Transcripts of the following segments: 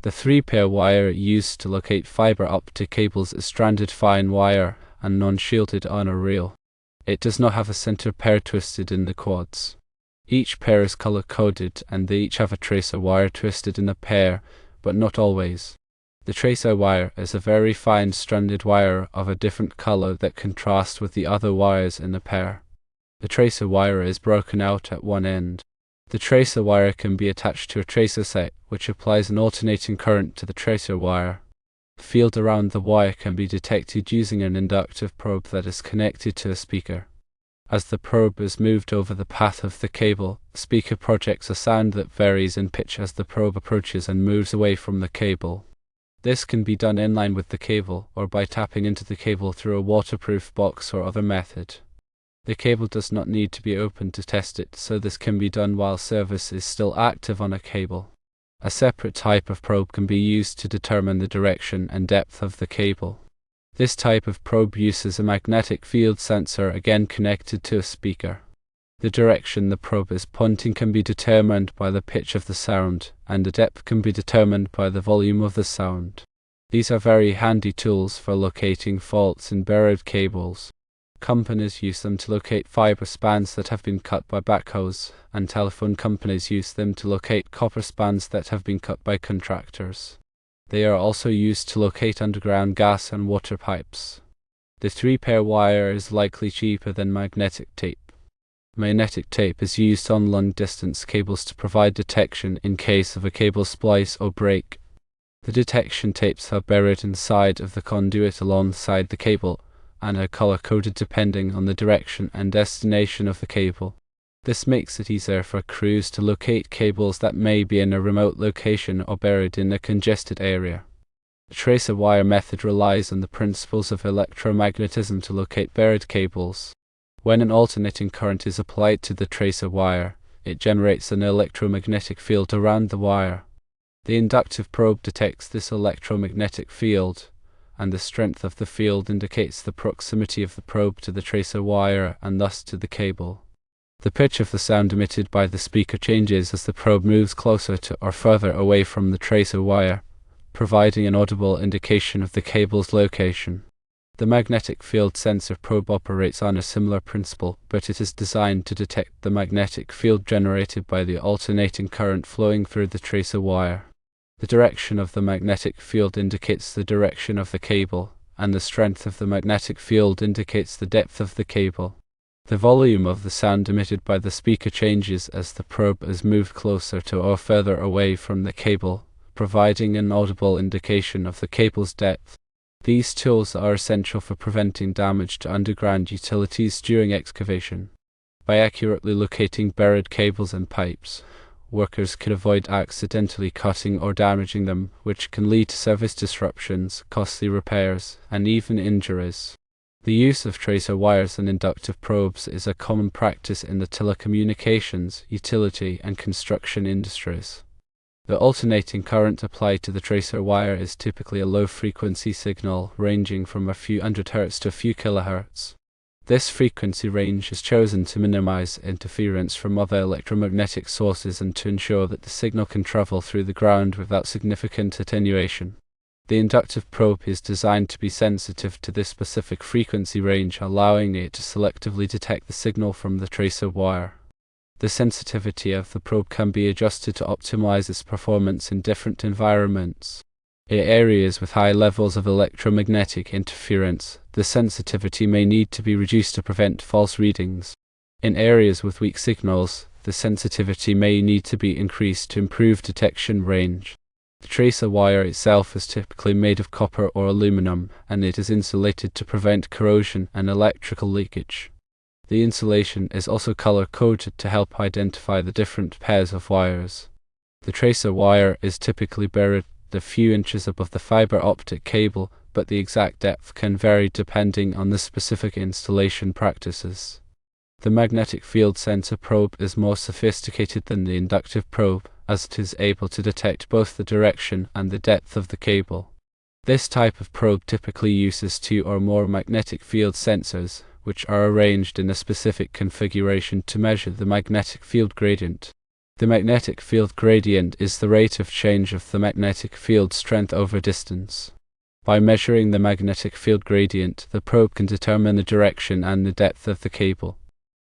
The three-pair wire used to locate fiber optic cables is stranded fine wire and non-shielded on a reel. It does not have a center pair twisted in the quads. Each pair is color-coded and they each have a tracer wire twisted in a pair, but not always. The tracer wire is a very fine stranded wire of a different color that contrasts with the other wires in the pair. The tracer wire is broken out at one end. The tracer wire can be attached to a tracer set, which applies an alternating current to the tracer wire. The field around the wire can be detected using an inductive probe that is connected to a speaker. As the probe is moved over the path of the cable, the speaker projects a sound that varies in pitch as the probe approaches and moves away from the cable. This can be done in line with the cable, or by tapping into the cable through a waterproof box or other method. The cable does not need to be opened to test it, so this can be done while service is still active on a cable. A separate type of probe can be used to determine the direction and depth of the cable. This type of probe uses a magnetic field sensor again connected to a speaker. The direction the probe is pointing can be determined by the pitch of the sound, and the depth can be determined by the volume of the sound. These are very handy tools for locating faults in buried cables. Companies use them to locate fiber spans that have been cut by backhoes, and telephone companies use them to locate copper spans that have been cut by contractors. They are also used to locate underground gas and water pipes. The three-pair wire is likely cheaper than magnetic tape. Magnetic tape is used on long-distance cables to provide detection in case of a cable splice or break. The detection tapes are buried inside of the conduit alongside the cable, and are color-coded depending on the direction and destination of the cable. This makes it easier for crews to locate cables that may be in a remote location or buried in a congested area. The tracer wire method relies on the principles of electromagnetism to locate buried cables. When an alternating current is applied to the tracer wire, it generates an electromagnetic field around the wire. The inductive probe detects this electromagnetic field, and the strength of the field indicates the proximity of the probe to the tracer wire and thus to the cable. The pitch of the sound emitted by the speaker changes as the probe moves closer to or further away from the tracer wire, providing an audible indication of the cable's location. The magnetic field sensor probe operates on a similar principle, but it is designed to detect the magnetic field generated by the alternating current flowing through the tracer wire. The direction of the magnetic field indicates the direction of the cable, and the strength of the magnetic field indicates the depth of the cable. The volume of the sound emitted by the speaker changes as the probe is moved closer to or further away from the cable, providing an audible indication of the cable's depth. These tools are essential for preventing damage to underground utilities during excavation. By accurately locating buried cables and pipes, workers can avoid accidentally cutting or damaging them, which can lead to service disruptions, costly repairs, and even injuries. The use of tracer wires and inductive probes is a common practice in the telecommunications, utility, and construction industries. The alternating current applied to the tracer wire is typically a low-frequency signal ranging from a few hundred Hz to a few kHz. This frequency range is chosen to minimize interference from other electromagnetic sources and to ensure that the signal can travel through the ground without significant attenuation. The inductive probe is designed to be sensitive to this specific frequency range, allowing it to selectively detect the signal from the tracer wire. The sensitivity of the probe can be adjusted to optimize its performance in different environments. In areas with high levels of electromagnetic interference, the sensitivity may need to be reduced to prevent false readings. In areas with weak signals, the sensitivity may need to be increased to improve detection range. The tracer wire itself is typically made of copper or aluminum, and it is insulated to prevent corrosion and electrical leakage. The insulation is also color-coded to help identify the different pairs of wires. The tracer wire is typically buried a few inches above the fiber optic cable, but the exact depth can vary depending on the specific installation practices. The magnetic field sensor probe is more sophisticated than the inductive probe, as it is able to detect both the direction and the depth of the cable. This type of probe typically uses 2 or more magnetic field sensors, which are arranged in a specific configuration to measure the magnetic field gradient. The magnetic field gradient is the rate of change of the magnetic field strength over distance. By measuring the magnetic field gradient, the probe can determine the direction and the depth of the cable.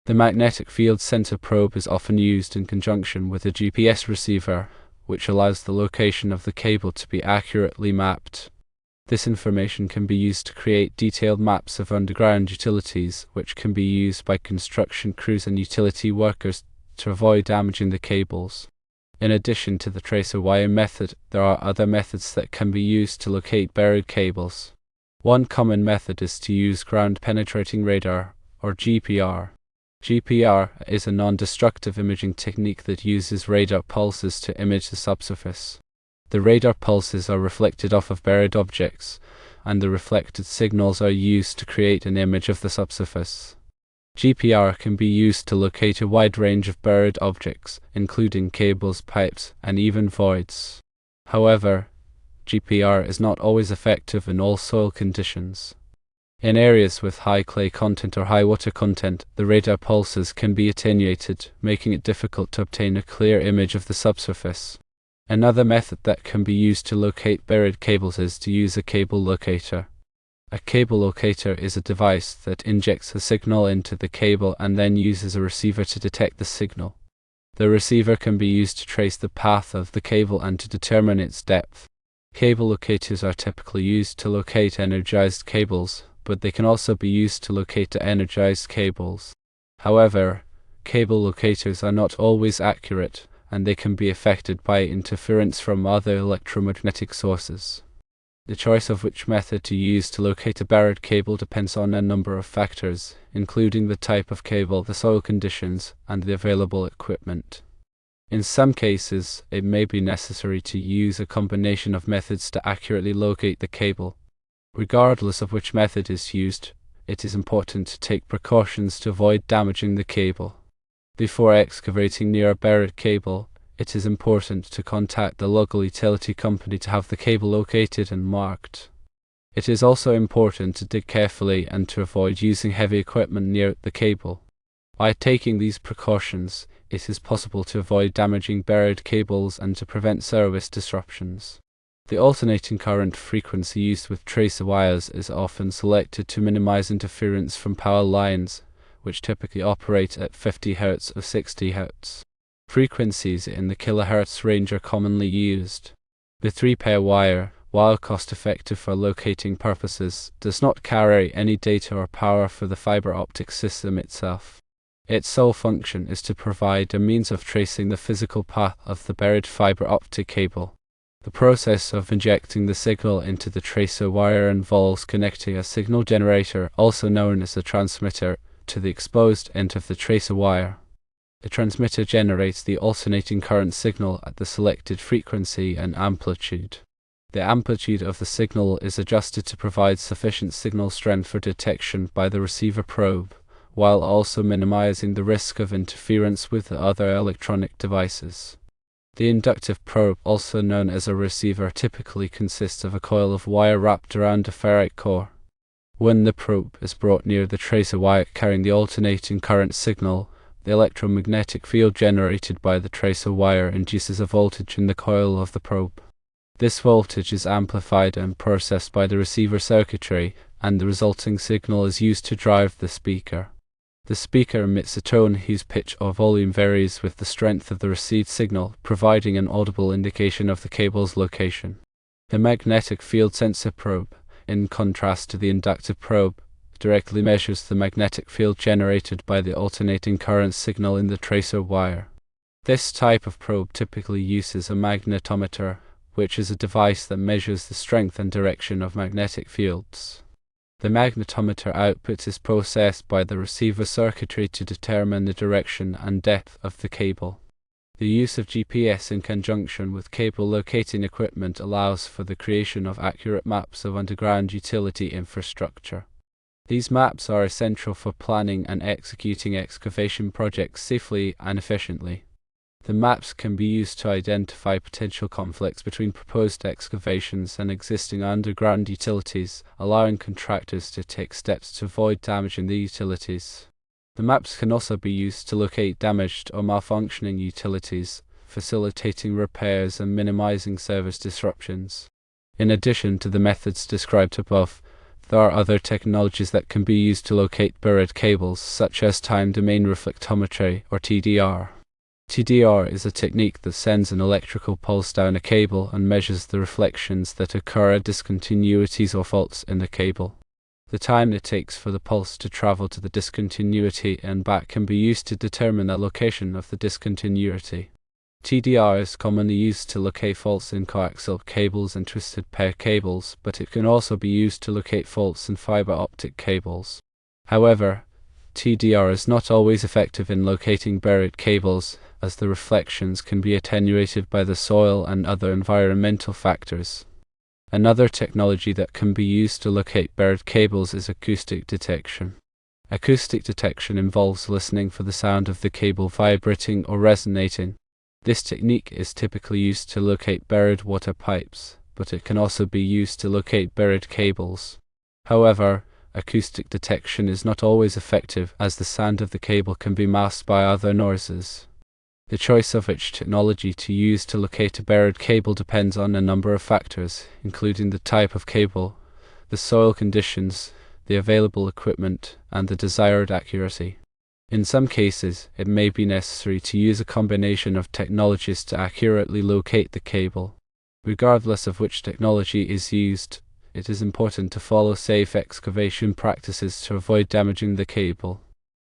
The magnetic field sensor probe is often used in conjunction with a GPS receiver, which allows the location of the cable to be accurately mapped. This information can be used to create detailed maps of underground utilities, which can be used by construction crews and utility workers to avoid damaging the cables. In addition to the tracer wire method, there are other methods that can be used to locate buried cables. One common method is to use ground-penetrating radar, or GPR. GPR is a non-destructive imaging technique that uses radar pulses to image the subsurface. The radar pulses are reflected off of buried objects, and the reflected signals are used to create an image of the subsurface. GPR can be used to locate a wide range of buried objects, including cables, pipes, and even voids. However, GPR is not always effective in all soil conditions. In areas with high clay content or high water content, the radar pulses can be attenuated, making it difficult to obtain a clear image of the subsurface. Another method that can be used to locate buried cables is to use a cable locator. A cable locator is a device that injects a signal into the cable and then uses a receiver to detect the signal. The receiver can be used to trace the path of the cable and to determine its depth. Cable locators are typically used to locate energized cables, but they can also be used to locate de-energized cables. However, cable locators are not always accurate, and they can be affected by interference from other electromagnetic sources. The choice of which method to use to locate a buried cable depends on a number of factors, including the type of cable, the soil conditions, and the available equipment. In some cases, it may be necessary to use a combination of methods to accurately locate the cable. Regardless of which method is used, it is important to take precautions to avoid damaging the cable. Before excavating near a buried cable, it is important to contact the local utility company to have the cable located and marked. It is also important to dig carefully and to avoid using heavy equipment near the cable. By taking these precautions, it is possible to avoid damaging buried cables and to prevent service disruptions. The alternating current frequency used with tracer wires is often selected to minimize interference from power lines, which typically operate at 50 Hz or 60 Hz. Frequencies in the kHz range are commonly used. The 3-pair wire, while cost-effective for locating purposes, does not carry any data or power for the fiber optic system itself. Its sole function is to provide a means of tracing the physical path of the buried fiber optic cable. The process of injecting the signal into the tracer wire involves connecting a signal generator, also known as a transmitter, to the exposed end of the tracer wire. The transmitter generates the alternating current signal at the selected frequency and amplitude. The amplitude of the signal is adjusted to provide sufficient signal strength for detection by the receiver probe, while also minimizing the risk of interference with other electronic devices. The inductive probe, also known as a receiver, typically consists of a coil of wire wrapped around a ferrite core. When the probe is brought near the tracer wire carrying the alternating current signal, the electromagnetic field generated by the tracer wire induces a voltage in the coil of the probe. This voltage is amplified and processed by the receiver circuitry, and the resulting signal is used to drive the speaker. The speaker emits a tone whose pitch or volume varies with the strength of the received signal, providing an audible indication of the cable's location. The magnetic field sensor probe, in contrast to the inductive probe, directly measures the magnetic field generated by the alternating current signal in the tracer wire. This type of probe typically uses a magnetometer, which is a device that measures the strength and direction of magnetic fields. The magnetometer output is processed by the receiver circuitry to determine the direction and depth of the cable. The use of GPS in conjunction with cable locating equipment allows for the creation of accurate maps of underground utility infrastructure. These maps are essential for planning and executing excavation projects safely and efficiently. The maps can be used to identify potential conflicts between proposed excavations and existing underground utilities, allowing contractors to take steps to avoid damaging the utilities. The maps can also be used to locate damaged or malfunctioning utilities, facilitating repairs and minimizing service disruptions. In addition to the methods described above, there are other technologies that can be used to locate buried cables, such as time domain reflectometry, or TDR. TDR is a technique that sends an electrical pulse down a cable and measures the reflections that occur at discontinuities or faults in the cable. The time it takes for the pulse to travel to the discontinuity and back can be used to determine the location of the discontinuity. TDR is commonly used to locate faults in coaxial cables and twisted pair cables, but it can also be used to locate faults in fiber optic cables. However, TDR is not always effective in locating buried cables, as the reflections can be attenuated by the soil and other environmental factors. Another technology that can be used to locate buried cables is acoustic detection. Acoustic detection involves listening for the sound of the cable vibrating or resonating. This technique is typically used to locate buried water pipes, but it can also be used to locate buried cables. However, acoustic detection is not always effective, as the sound of the cable can be masked by other noises. The choice of which technology to use to locate a buried cable depends on a number of factors, including the type of cable, the soil conditions, the available equipment, and the desired accuracy. In some cases, it may be necessary to use a combination of technologies to accurately locate the cable. Regardless of which technology is used, it is important to follow safe excavation practices to avoid damaging the cable.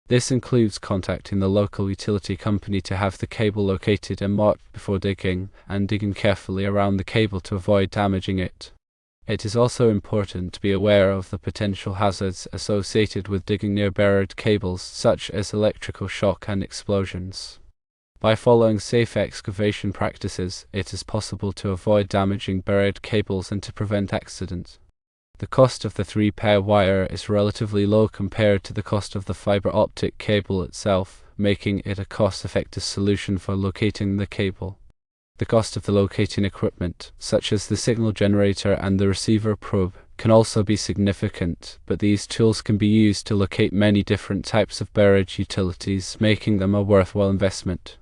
This includes contacting the local utility company to have the cable located and marked before digging, and digging carefully around the cable to avoid damaging it. It is also important to be aware of the potential hazards associated with digging near buried cables, such as electrical shock and explosions. By following safe excavation practices, it is possible to avoid damaging buried cables and to prevent accidents. The cost of the 3-pair wire is relatively low compared to the cost of the fiber optic cable itself, making it a cost-effective solution for locating the cable. The cost of the locating equipment, such as the signal generator and the receiver probe, can also be significant, but these tools can be used to locate many different types of buried utilities, making them a worthwhile investment.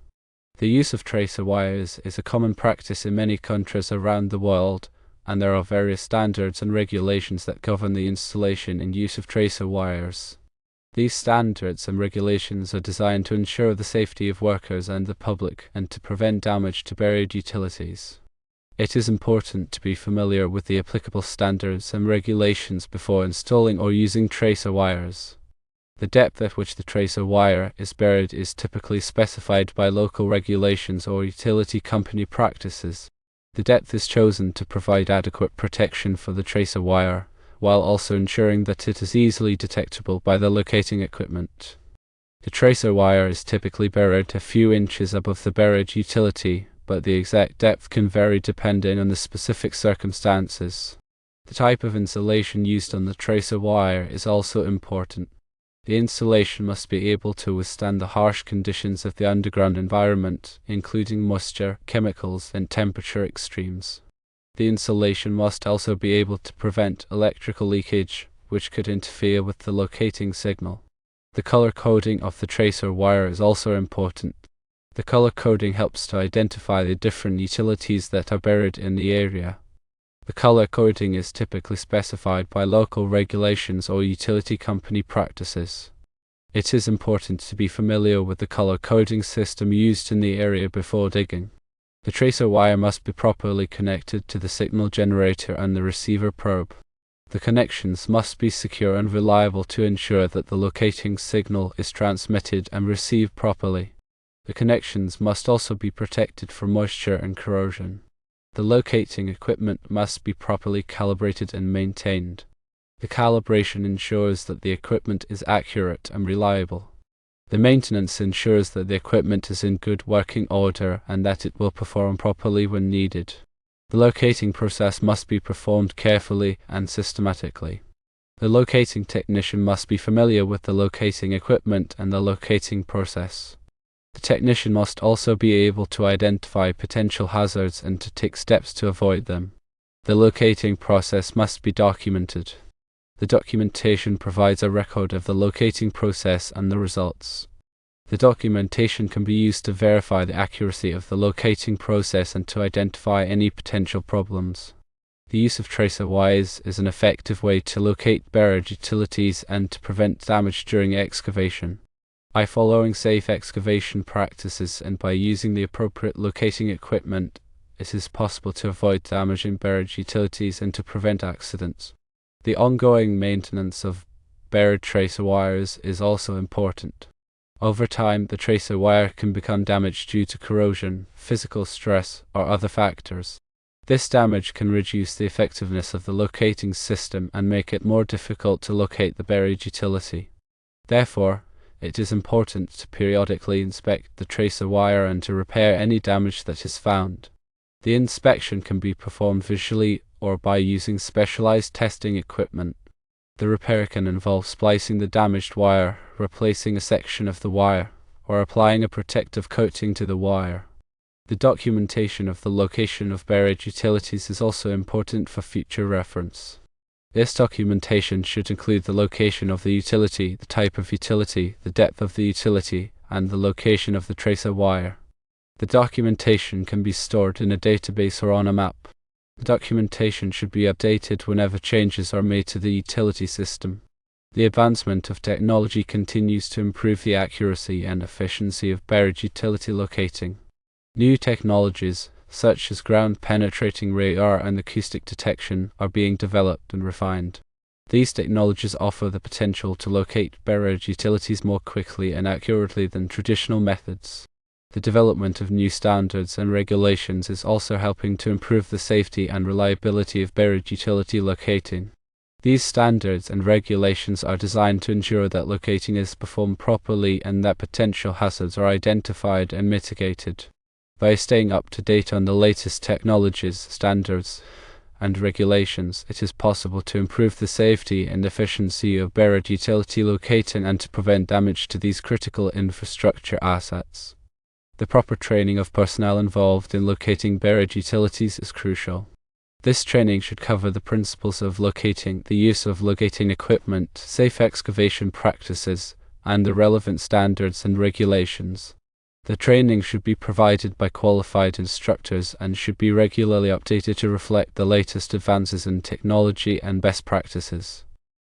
The use of tracer wires is a common practice in many countries around the world, and there are various standards and regulations that govern the installation and use of tracer wires. These standards and regulations are designed to ensure the safety of workers and the public, and to prevent damage to buried utilities. It is important to be familiar with the applicable standards and regulations before installing or using tracer wires. The depth at which the tracer wire is buried is typically specified by local regulations or utility company practices. The depth is chosen to provide adequate protection for the tracer wire, while also ensuring that it is easily detectable by the locating equipment. The tracer wire is typically buried a few inches above the buried utility, but the exact depth can vary depending on the specific circumstances. The type of insulation used on the tracer wire is also important. The insulation must be able to withstand the harsh conditions of the underground environment, including moisture, chemicals, and temperature extremes. The insulation must also be able to prevent electrical leakage, which could interfere with the locating signal. The color coding of the tracer wire is also important. The color coding helps to identify the different utilities that are buried in the area. The color coding is typically specified by local regulations or utility company practices. It is important to be familiar with the color coding system used in the area before digging. The tracer wire must be properly connected to the signal generator and the receiver probe. The connections must be secure and reliable to ensure that the locating signal is transmitted and received properly. The connections must also be protected from moisture and corrosion. The locating equipment must be properly calibrated and maintained. The calibration ensures that the equipment is accurate and reliable. The maintenance ensures that the equipment is in good working order and that it will perform properly when needed. The locating process must be performed carefully and systematically. The locating technician must be familiar with the locating equipment and the locating process. The technician must also be able to identify potential hazards and to take steps to avoid them. The locating process must be documented. The documentation provides a record of the locating process and the results. The documentation can be used to verify the accuracy of the locating process and to identify any potential problems. The use of tracer wires is an effective way to locate buried utilities and to prevent damage during excavation. By following safe excavation practices and by using the appropriate locating equipment, it is possible to avoid damaging buried utilities and to prevent accidents. The ongoing maintenance of buried tracer wires is also important. Over time, the tracer wire can become damaged due to corrosion, physical stress, or other factors. This damage can reduce the effectiveness of the locating system and make it more difficult to locate the buried utility. Therefore, it is important to periodically inspect the tracer wire and to repair any damage that is found. The inspection can be performed visually or by using specialized testing equipment. The repair can involve splicing the damaged wire, replacing a section of the wire, or applying a protective coating to the wire. The documentation of the location of buried utilities is also important for future reference. This documentation should include the location of the utility, the type of utility, the depth of the utility, and the location of the tracer wire. The documentation can be stored in a database or on a map. The documentation should be updated whenever changes are made to the utility system. The advancement of technology continues to improve the accuracy and efficiency of buried utility locating. New technologies, such as ground-penetrating radar and acoustic detection, are being developed and refined. These technologies offer the potential to locate buried utilities more quickly and accurately than traditional methods. The development of new standards and regulations is also helping to improve the safety and reliability of buried utility locating. These standards and regulations are designed to ensure that locating is performed properly and that potential hazards are identified and mitigated. By staying up to date on the latest technologies, standards, and regulations, it is possible to improve the safety and efficiency of buried utility locating and to prevent damage to these critical infrastructure assets. The proper training of personnel involved in locating buried utilities is crucial. This training should cover the principles of locating, the use of locating equipment, safe excavation practices, and the relevant standards and regulations. The training should be provided by qualified instructors and should be regularly updated to reflect the latest advances in technology and best practices.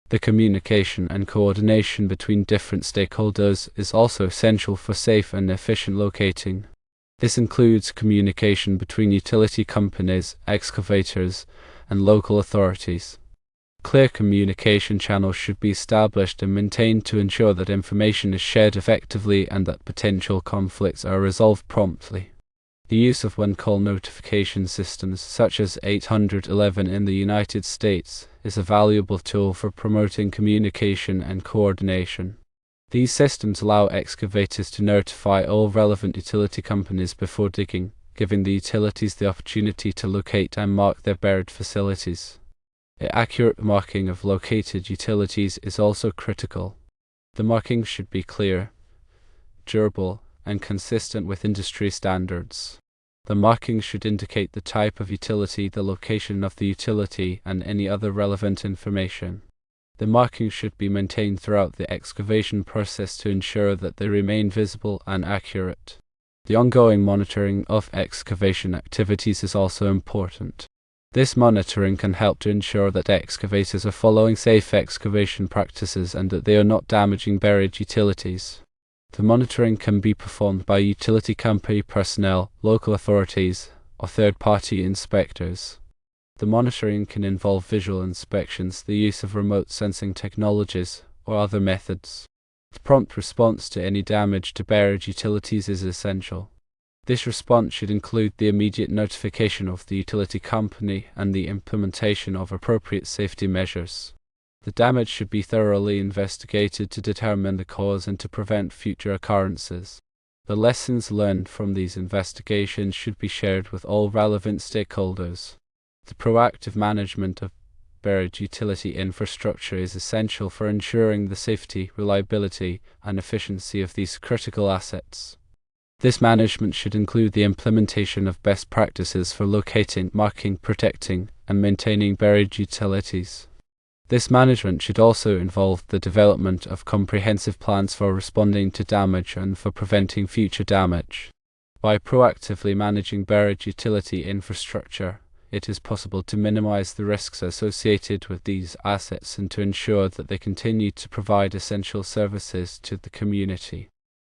The communication and coordination between different stakeholders is also essential for safe and efficient locating. This includes communication between utility companies, excavators, and local authorities. Clear communication channels should be established and maintained to ensure that information is shared effectively and that potential conflicts are resolved promptly. The use of one-call notification systems, such as 811 in the United States, is a valuable tool for promoting communication and coordination. These systems allow excavators to notify all relevant utility companies before digging, giving the utilities the opportunity to locate and mark their buried facilities. The accurate marking of located utilities is also critical. The marking should be clear, durable, and consistent with industry standards. The marking should indicate the type of utility, the location of the utility, and any other relevant information. The marking should be maintained throughout the excavation process to ensure that they remain visible and accurate. The ongoing monitoring of excavation activities is also important. This monitoring can help to ensure that excavators are following safe excavation practices and that they are not damaging buried utilities. The monitoring can be performed by utility company personnel, local authorities, or third-party inspectors. The monitoring can involve visual inspections, the use of remote sensing technologies, or other methods. The prompt response to any damage to buried utilities is essential. This response should include the immediate notification of the utility company and the implementation of appropriate safety measures. The damage should be thoroughly investigated to determine the cause and to prevent future occurrences. The lessons learned from these investigations should be shared with all relevant stakeholders. The proactive management of buried utility infrastructure is essential for ensuring the safety, reliability, and efficiency of these critical assets. This management should include the implementation of best practices for locating, marking, protecting, and maintaining buried utilities. This management should also involve the development of comprehensive plans for responding to damage and for preventing future damage. By proactively managing buried utility infrastructure, it is possible to minimize the risks associated with these assets and to ensure that they continue to provide essential services to the community.